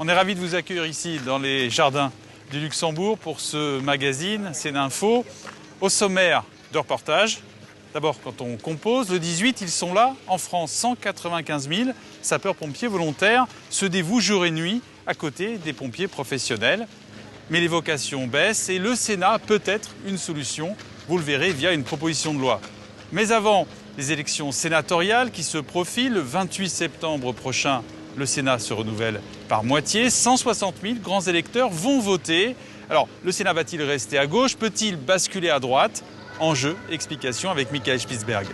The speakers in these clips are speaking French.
On est ravis de vous accueillir ici dans les jardins du Luxembourg pour ce magazine Séninfo. Au sommaire de reportage, d'abord quand on compose, le 18, ils sont là, en France, 195 000 sapeurs-pompiers volontaires se dévouent jour et nuit à côté des pompiers professionnels. Mais les vocations baissent et le Sénat a peut-être une solution, vous le verrez, via une proposition de loi. Mais avant les élections sénatoriales qui se profilent, le 28 septembre prochain, le Sénat se renouvelle par moitié. 160 000 grands électeurs vont voter. Alors, le Sénat va-t-il rester à gauche? Peut-il basculer à droite? Enjeu, explication avec Michael Spitzberg.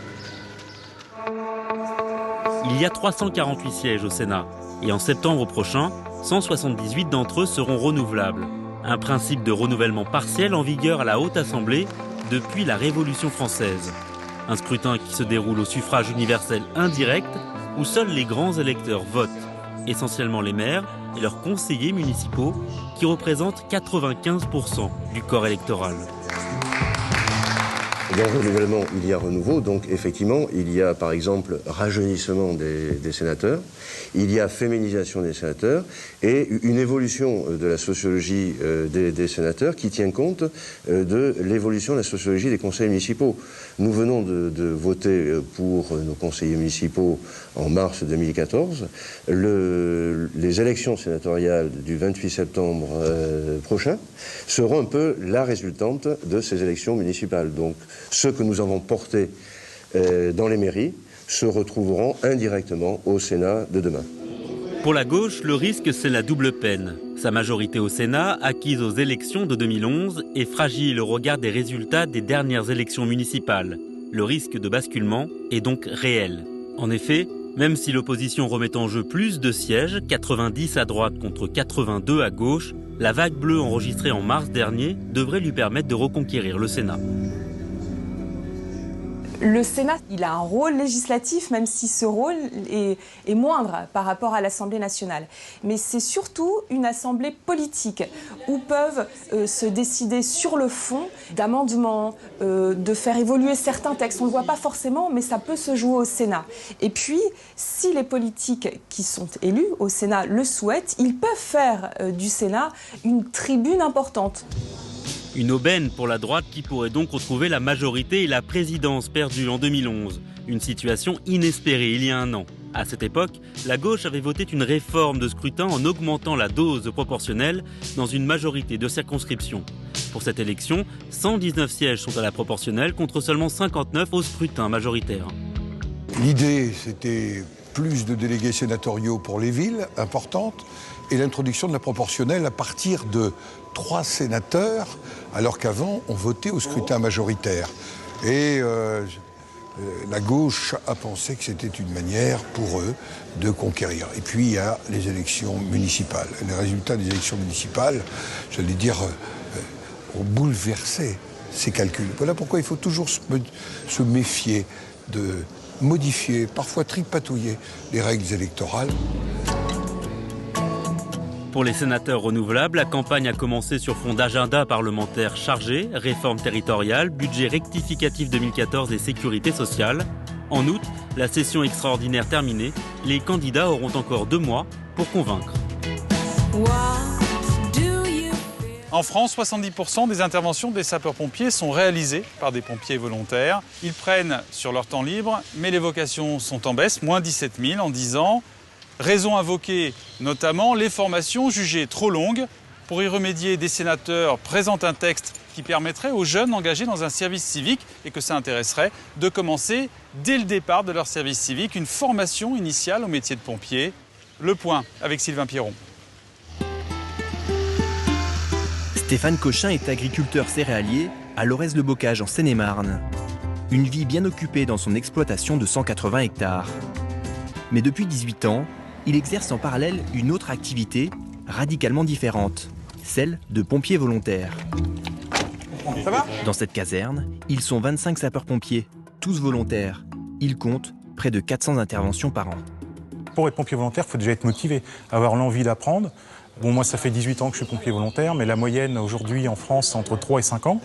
Il y a 348 sièges au Sénat. Et en septembre prochain, 178 d'entre eux seront renouvelables. Un principe de renouvellement partiel en vigueur à la Haute Assemblée depuis la Révolution française. Un scrutin qui se déroule au suffrage universel indirect où seuls les grands électeurs votent. Essentiellement les maires et leurs conseillers municipaux qui représentent 95% du corps électoral. Dans le renouvellement, il y a renouveau, donc effectivement, il y a par exemple rajeunissement des sénateurs, il y a féminisation des sénateurs et une évolution de la sociologie des sénateurs qui tient compte de l'évolution de la sociologie des conseils municipaux. Nous venons de voter pour nos conseillers municipaux en mars 2014. Les élections sénatoriales du 28 septembre prochain seront un peu la résultante de ces élections municipales. Donc, ceux que nous avons portés dans les mairies se retrouveront indirectement au Sénat de demain. Pour la gauche, le risque, c'est la double peine. Sa majorité au Sénat, acquise aux élections de 2011, est fragile au regard des résultats des dernières élections municipales. Le risque de basculement est donc réel. En effet, même si l'opposition remet en jeu plus de sièges, 90 à droite contre 82 à gauche, la vague bleue enregistrée en mars dernier devrait lui permettre de reconquérir le Sénat. Le Sénat, il a un rôle législatif, même si ce rôle est moindre par rapport à l'Assemblée nationale. Mais c'est surtout une assemblée politique où peuvent se décider sur le fond d'amendements, de faire évoluer certains textes. On ne le voit pas forcément, mais ça peut se jouer au Sénat. Et puis, si les politiques qui sont élus au Sénat le souhaitent, ils peuvent faire du Sénat une tribune importante. Une aubaine pour la droite qui pourrait donc retrouver la majorité et la présidence perdue en 2011. Une situation inespérée il y a un an. À cette époque, la gauche avait voté une réforme de scrutin en augmentant la dose proportionnelle dans une majorité de circonscriptions. Pour cette élection, 119 sièges sont à la proportionnelle contre seulement 59 au scrutin majoritaire. L'idée, c'était plus de délégués sénatoriaux pour les villes importantes et l'introduction de la proportionnelle à partir de 3 sénateurs, alors qu'avant, on votait au scrutin majoritaire. Et la gauche a pensé que c'était une manière pour eux de conquérir. Et puis, il y a les élections municipales. Les résultats des élections municipales, j'allais dire, ont bouleversé ces calculs. Voilà pourquoi il faut toujours se méfier de modifier, parfois tripatouiller les règles électorales. Pour les sénateurs renouvelables, la campagne a commencé sur fond d'agenda parlementaire chargé, réforme territoriale, budget rectificatif 2014 et sécurité sociale. En août, la session extraordinaire terminée, les candidats auront encore 2 mois pour convaincre. En France, 70% des interventions des sapeurs-pompiers sont réalisées par des pompiers volontaires. Ils prennent sur leur temps libre, mais les vocations sont en baisse, moins 17 000 en 10 ans. Raison invoquée notamment, les formations jugées trop longues. Pour y remédier, des sénateurs présentent un texte qui permettrait aux jeunes engagés dans un service civique et que ça intéresserait de commencer dès le départ de leur service civique une formation initiale au métier de pompier. Le point avec Sylvain Pierron. Stéphane Cochin est agriculteur céréalier à Lorez-le-Bocage en Seine-et-Marne. Une vie bien occupée dans son exploitation de 180 hectares. Mais depuis 18 ans, il exerce en parallèle une autre activité radicalement différente, celle de pompier volontaire. Ça va ? Dans cette caserne, ils sont 25 sapeurs-pompiers, tous volontaires. Ils comptent près de 400 interventions par an. Pour être pompier volontaire, il faut déjà être motivé, avoir l'envie d'apprendre. Bon, moi, ça fait 18 ans que je suis pompier volontaire, mais la moyenne aujourd'hui en France, c'est entre 3 et 5 ans.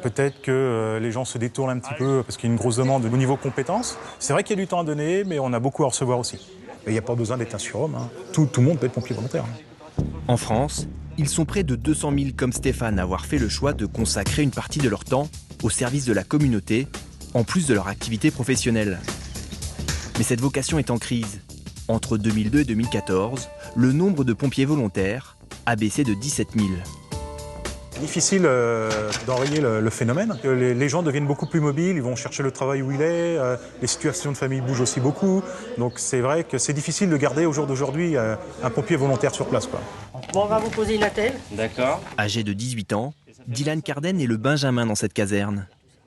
Peut-être que les gens se détournent un petit peu parce qu'il y a une grosse demande au niveau compétences. C'est vrai qu'il y a du temps à donner, mais on a beaucoup à recevoir aussi. il n'y a pas besoin d'être un surhomme. Hein. Tout le monde peut être pompier volontaire. En France, ils sont près de 200 000 comme Stéphane à avoir fait le choix de consacrer une partie de leur temps au service de la communauté, en plus de leur activité professionnelle. Mais cette vocation est en crise. Entre 2002 et 2014, le nombre de pompiers volontaires a baissé de 17 000. C'est difficile d'enrayer le phénomène. Les gens deviennent beaucoup plus mobiles, ils vont chercher le travail où il est, les situations de famille bougent aussi beaucoup. Donc c'est vrai que c'est difficile de garder au jour d'aujourd'hui un pompier volontaire sur place, quoi. Bon, on va vous poser une attelle. D'accord. Âgé de 18 ans, Dylan Carden est le benjamin dans cette caserne.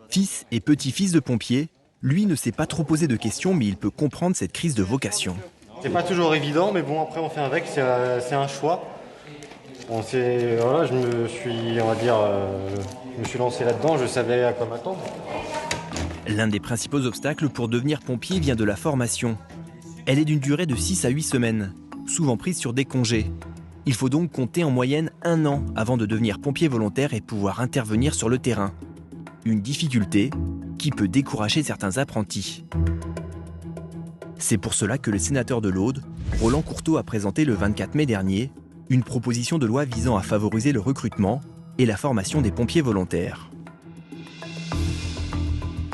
Fils et petit-fils de pompiers, lui ne s'est pas trop posé de questions, mais il peut comprendre cette crise de vocation. C'est pas toujours évident, mais bon, après on fait avec, c'est un choix. Bon, voilà, je me suis lancé là-dedans, je savais à quoi m'attendre. L'un des principaux obstacles pour devenir pompier vient de la formation. Elle est d'une durée de 6 à 8 semaines, souvent prise sur des congés. Il faut donc compter en moyenne 1 an avant de devenir pompier volontaire et pouvoir intervenir sur le terrain. Une difficulté qui peut décourager certains apprentis. C'est pour cela que le sénateur de l'Aude, Roland Courteau, a présenté le 24 mai dernier une proposition de loi visant à favoriser le recrutement et la formation des pompiers volontaires.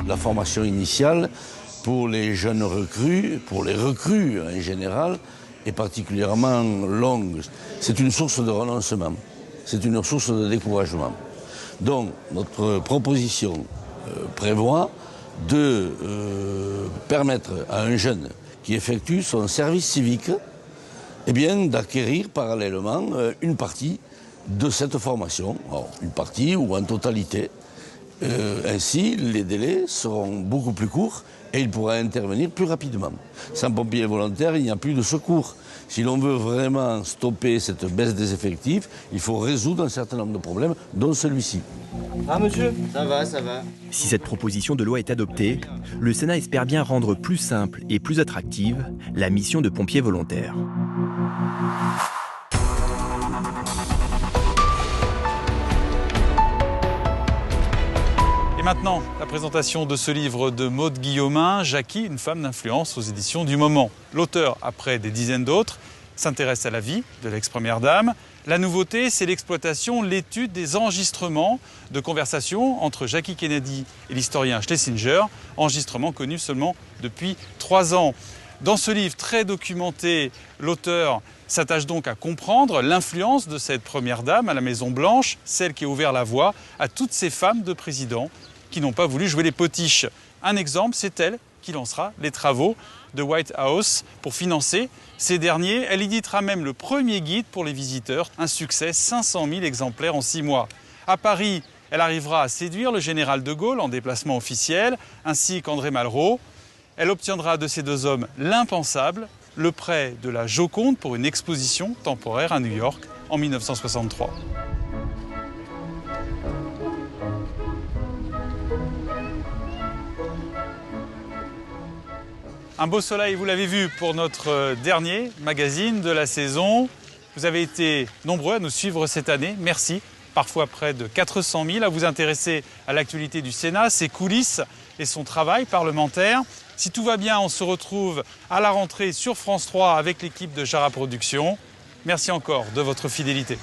La formation initiale pour les jeunes recrues, pour les recrues en général, est particulièrement longue. C'est une source de renoncement, c'est une source de découragement. Donc notre proposition prévoit de permettre à un jeune qui effectue son service civique d'acquérir parallèlement une partie de cette formation, alors, une partie ou en totalité. Ainsi, les délais seront beaucoup plus courts et il pourra intervenir plus rapidement. Sans pompiers volontaires, il n'y a plus de secours. Si l'on veut vraiment stopper cette baisse des effectifs, il faut résoudre un certain nombre de problèmes, dont celui-ci. Ah monsieur, ça va. Si cette proposition de loi est adoptée, le Sénat espère bien rendre plus simple et plus attractive la mission de pompier volontaire. Et maintenant, la présentation de ce livre de Maude Guillaumin, Jackie, une femme d'influence aux éditions du Moment. L'auteur, après des dizaines d'autres, s'intéresse à la vie de l'ex-première dame. La nouveauté, c'est l'exploitation, l'étude des enregistrements de conversations entre Jackie Kennedy et l'historien Schlesinger, enregistrements connus seulement depuis 3 ans. Dans ce livre très documenté, l'auteur s'attache donc à comprendre l'influence de cette première dame à la Maison-Blanche, celle qui a ouvert la voie à toutes ces femmes de présidents qui n'ont pas voulu jouer les potiches. Un exemple, c'est elle qui lancera les travaux de White House pour financer ces derniers. Elle éditera même le premier guide pour les visiteurs, un succès, 500 000 exemplaires en 6 mois. À Paris, elle arrivera à séduire le général de Gaulle en déplacement officiel, ainsi qu'André Malraux. Elle obtiendra de ces 2 hommes l'impensable, le prêt de la Joconde pour une exposition temporaire à New York en 1963. Un beau soleil, vous l'avez vu, pour notre dernier magazine de la saison. Vous avez été nombreux à nous suivre cette année, merci. Parfois près de 400 000 à vous intéresser à l'actualité du Sénat, ses coulisses et son travail parlementaire. Si tout va bien, on se retrouve à la rentrée sur France 3 avec l'équipe de Jara Productions. Merci encore de votre fidélité.